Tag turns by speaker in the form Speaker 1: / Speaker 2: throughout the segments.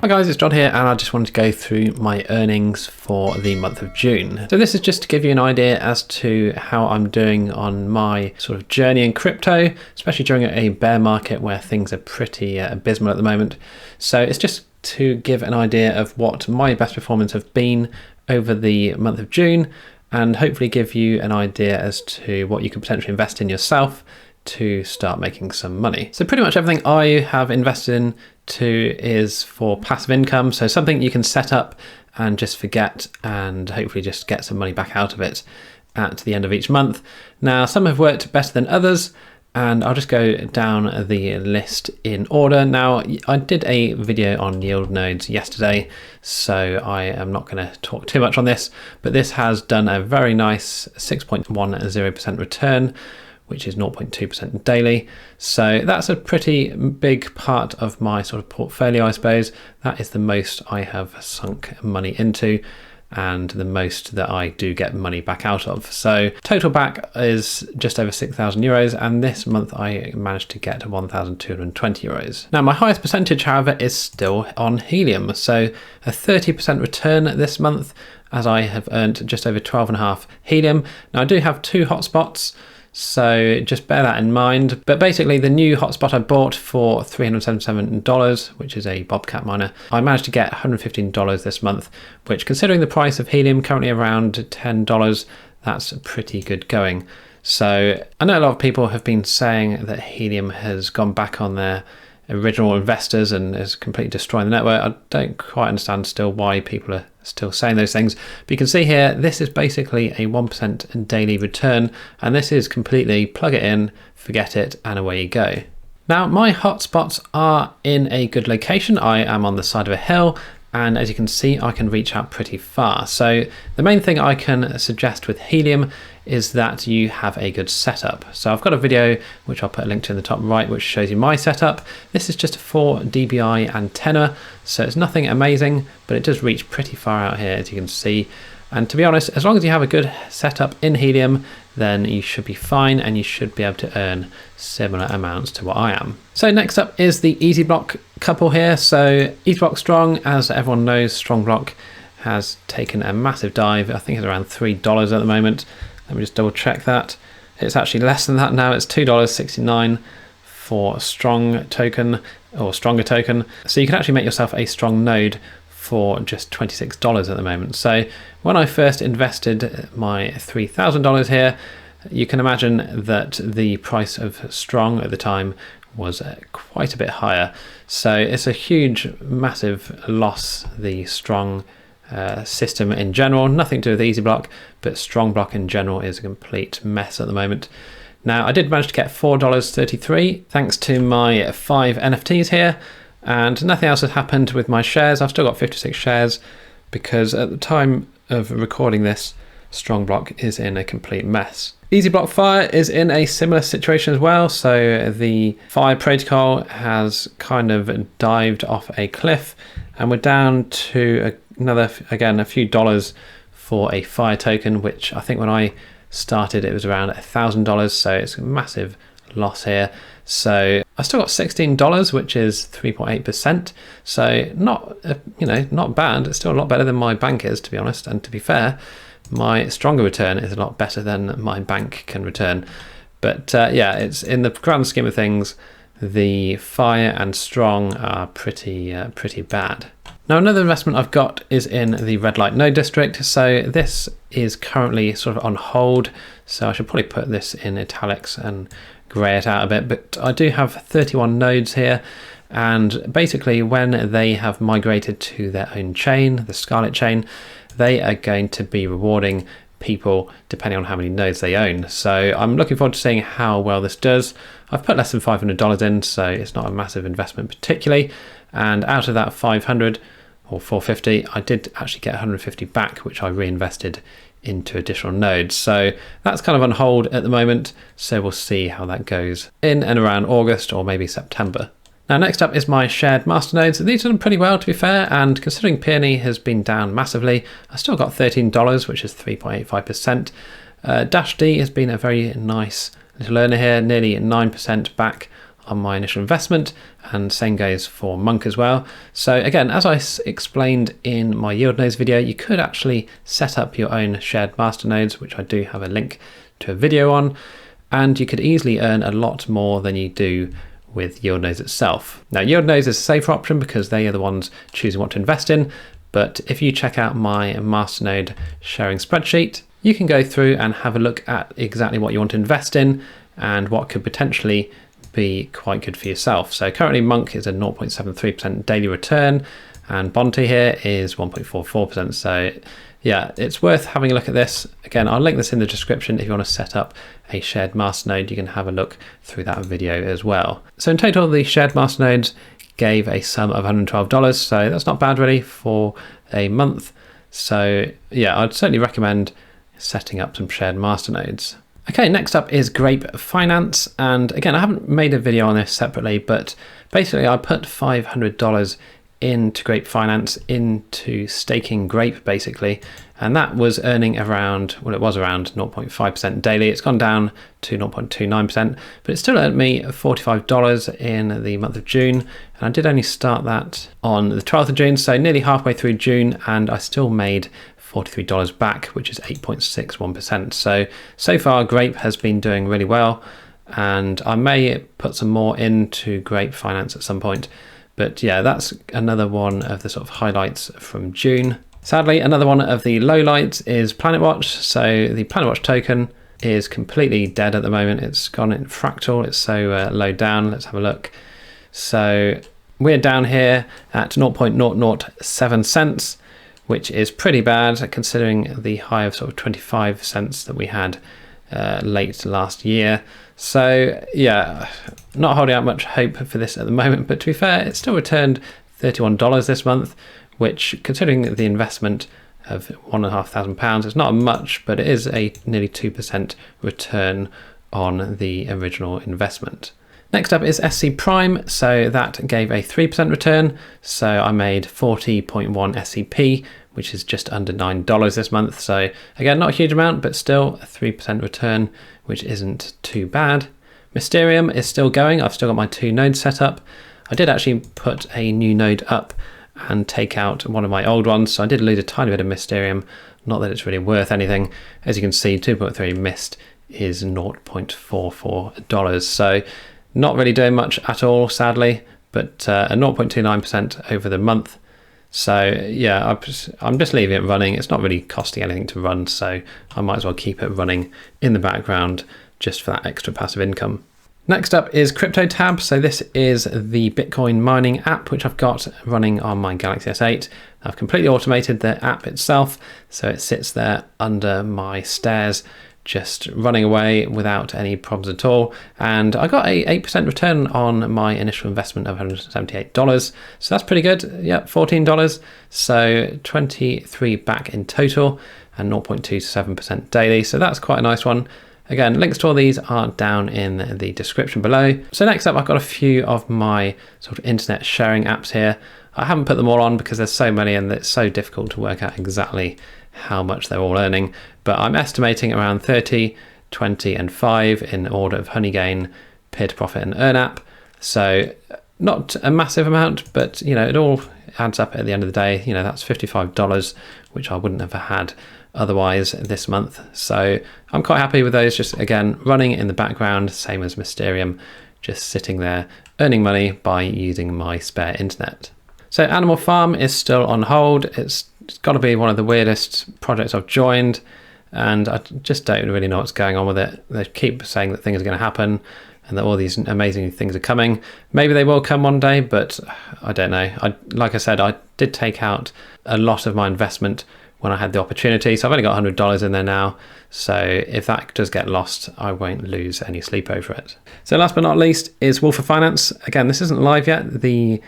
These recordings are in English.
Speaker 1: Hi guys, it's John here, and I just wanted to go through my earnings for the month of June. So this is just to give you an idea as to how I'm doing on my sort of journey in crypto, especially during a bear market where things are pretty abysmal at the moment. So it's just to give an idea of what my best performance have been over the month of June, and hopefully give you an idea as to what you could potentially invest in yourself to start making some money. So pretty much everything I have invested in is for passive income, so something you can set up and just forget and hopefully just get some money back out of it at the end of each month. Now some have worked better than others, and I'll just go down the list in order. Now I did a video on yield nodes yesterday, so I am not going to talk too much on this, but this has done a very nice 6.10% return, which is 0.2% daily. So that's a pretty big part of my sort of portfolio, I suppose. That is the most I have sunk money into and the most that I do get money back out of. So total back is just over 6,000 euros, and this month I managed to get 1,220 euros. Now my highest percentage, however, is still on Helium. So a 30% return this month, as I have earned just over 12.5 Helium. Now I do have two hotspots, so just bear that in mind. But basically the new hotspot I bought for $377, which is a Bobcat miner, I managed to get $115 this month, which, considering the price of Helium currently around $10, that's pretty good going. So I know a lot of people have been saying that Helium has gone back on their original investors and is completely destroying the network. I don't quite understand still why people are still saying those things, but you can see here this is basically a 1% daily return, and this is completely plug it in, forget it, and away you go. Now my hotspots are in a good location. I am on the side of a hill, and as you can see I can reach out pretty far. So the main thing I can suggest with Helium is that you have a good setup. So I've got a video which I'll put a link to in the top right which shows you my setup. This is just a 4 dBi antenna, so it's nothing amazing, but it does reach pretty far out here, as you can see. And to be honest, as long as you have a good setup in Helium, then you should be fine and you should be able to earn similar amounts to what I am. So next up is the EasyBlock couple here. So EasyBlock Strong, as everyone knows, Strong Block has taken a massive dive. I think it's around $3 at the moment. Let me just double check that. It's actually less than that now. It's $2.69 for Strong token or Stronger token. So you can actually make yourself a Strong node for just $26 at the moment. So when I first invested my $3,000 here, you can imagine that the price of Strong at the time was quite a bit higher. So it's a huge, massive loss, the Strong system in general. Nothing to do with EasyBlock, but Strong Block in general is a complete mess at the moment. Now I did manage to get $4.33 thanks to my 5 NFTs here, and nothing else has happened with my shares. I've still got 56 shares because at the time of recording this, Strong Block is in a complete mess. EasyBlock Fire is in a similar situation as well. So the Fire protocol has kind of dived off a cliff, and we're down to another, again, a few dollars for a Fire token, which I think when I started it was around $1,000, so it's a massive loss here. So I still got $16, which is 3.8%. So not not bad. It's still a lot better than my bank is, to be honest. And to be fair, my Stronger return is a lot better than my bank can return. But yeah, it's in the grand scheme of things, the Fire and Strong are pretty bad. Now another investment I've got is in the RedLight Node district. So this is currently sort of on hold, so I should probably put this in italics and grey it out a bit, but I do have 31 nodes here, and basically when they have migrated to their own chain, the Scarlet chain, they are going to be rewarding people depending on how many nodes they own. So I'm looking forward to seeing how well this does. I've put less than $500 in, so it's not a massive investment particularly, and out of that 500 or 450, I did actually get 150 back, which I reinvested into additional nodes. So that's kind of on hold at the moment, so we'll see how that goes in and around August or maybe September. Now next up is my shared Masternodes. These are done pretty well, to be fair, and considering Peony has been down massively, I still got $13, which is 3.85%. Dash D has been a very nice little earner here, nearly 9% back on my initial investment, and same goes for Monk as well. So again, as I explained in my yield nodes video, you could actually set up your own shared masternodes, which I do have a link to a video on, and you could easily earn a lot more than you do with yield nodes itself. Now, yield nodes is a safer option because they are the ones choosing what to invest in, but if you check out my masternode sharing spreadsheet, you can go through and have a look at exactly what you want to invest in and what could potentially be quite good for yourself. So currently Monk is a 0.73% daily return, and Bonte here is 1.44%. So yeah, it's worth having a look at this. Again, I'll link this in the description. If you want to set up a shared masternode, you can have a look through that video as well. So in total, the shared masternodes gave a sum of $112. So that's not bad really for a month. So yeah, I'd certainly recommend setting up some shared masternodes. Okay, next up is Grape Finance. And again, I haven't made a video on this separately, but basically I put $500 into Grape Finance, into staking Grape basically, and that was earning around, well, it was around 0.5% daily. It's gone down to 0.29%, but it still earned me $45 in the month of June, and I did only start that on the 12th of June, so nearly halfway through June, and I still made $43 back, which is 8.61%. So far Grape has been doing really well, and I may put some more into Grape Finance at some point. But yeah, that's another one of the sort of highlights from June. Sadly, another one of the lowlights is PlanetWatch. So the PlanetWatch token is completely dead at the moment. It's gone in fractal. It's so low down. Let's have a look. So we're down here at 0.007 cents, which is pretty bad considering the high of sort of 25 cents that we had late last year. So yeah, not holding out much hope for this at the moment, but to be fair, it still returned $31 this month, which, considering the investment of £1,500, it's not much, but it is a nearly 2% return on the original investment. Next up is SCPrime, so that gave a 3% return, so I made 40.1 SCP, which is just under $9 this month. So again, not a huge amount, but still a 3% return, which isn't too bad. Mysterium is still going. I've still got my 2 nodes set up. I did actually put a new node up and take out one of my old ones, so I did lose a tiny bit of Mysterium. Not that it's really worth anything. As you can see, 2.3 missed is $0.44. So not really doing much at all, sadly, but a 0.29% over the month. So yeah, I'm just leaving it running. It's not really costing anything to run, so I might as well keep it running in the background just for that extra passive income. Next up is CryptoTab. So this is the Bitcoin mining app, which I've got running on my Galaxy S8. I've completely automated the app itself, so it sits there under my stairs, just running away without any problems at all. And I got a 8% return on my initial investment of $178. So that's pretty good. Yep, $14. So 23 back in total and 0.27% daily. So that's quite a nice one. Again, links to all these are down in the description below. So next up, I've got a few of my sort of internet sharing apps here. I haven't put them all on because there's so many and it's so difficult to work out exactly how much they're all earning, but I'm estimating around 30, 20 and 5 in order of Honeygain, Peer to Profit and EarnApp. So not a massive amount, but you know, it all adds up at the end of the day. You know, that's $55, which I wouldn't have had otherwise this month. So I'm quite happy with those, just again running in the background, same as Mysterium, just sitting there earning money by using my spare internet. So AnimalFarm is still on hold. It's got to be one of the weirdest projects I've joined, and I just don't really know what's going on with it. They keep saying that things are going to happen and that all these amazing things are coming. Maybe they will come one day, but I don't know. Like I said, I did take out a lot of my investment when I had the opportunity, so I've only got $100 in there now. So if that does get lost, I won't lose any sleep over it. So last but not least is Wolf of Finance. Again, this isn't live yet. The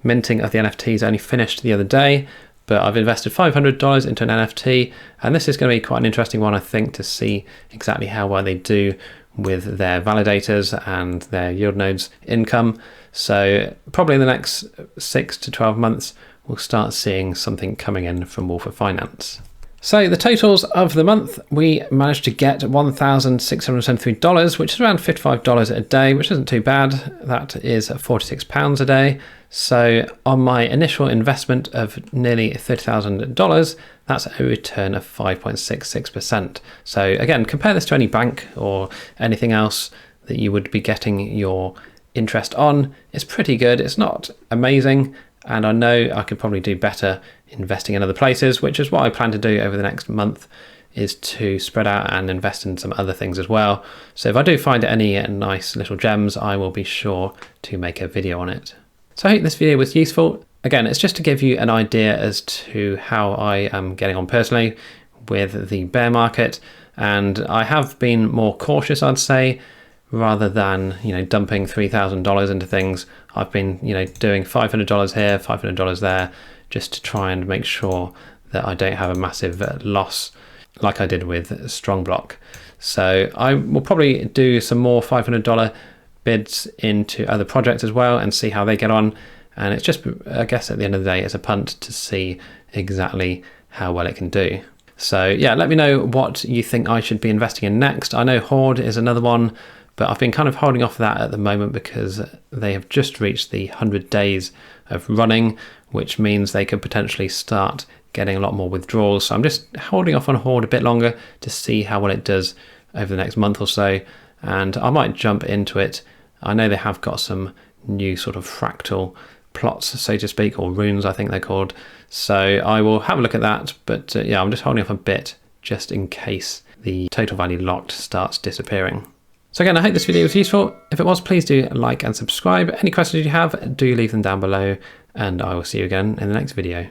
Speaker 1: minting of the NFTs only finished the other day, but I've invested $500 into an NFT, and this is going to be quite an interesting one, I think, to see exactly how well they do with their validators and their yield nodes income. So probably in the next 6 to 12 months, we'll start seeing something coming in from Wolf of Finance. So the totals of the month, we managed to get $1,673, which is around $55 a day, which isn't too bad. That is £46 a day. So on my initial investment of nearly $30,000, that's a return of 5.66%. So again, compare this to any bank or anything else that you would be getting your interest on. It's pretty good. It's not amazing, and I know I could probably do better investing in other places, which is what I plan to do over the next month, is to spread out and invest in some other things as well. So if I do find any nice little gems, I will be sure to make a video on it. So I hope this video was useful. Again, it's just to give you an idea as to how I am getting on personally with the bear market, and I have been more cautious, I'd say, rather than dumping $3,000 into things. I've been doing $500 here, $500 there, just to try and make sure that I don't have a massive loss like I did with StrongBlock. So I will probably do some more $500 bids into other projects as well and see how they get on. And it's just, I guess at the end of the day, it's a punt to see exactly how well it can do. So yeah, let me know what you think I should be investing in next. I know Horde is another one, but I've been kind of holding off that at the moment because they have just reached the 100 days of running, which means they could potentially start getting a lot more withdrawals. So I'm just holding off on Horde a bit longer to see how well it does over the next month or so. And I might jump into it. I know they have got some new sort of fractal plots, so to speak, or runes, I think they're called. So I will have a look at that. But yeah, I'm just holding off a bit just in case the total value locked starts disappearing. So again, I hope this video was useful. If it was, please do like and subscribe. Any questions you have, do leave them down below, and I will see you again in the next video.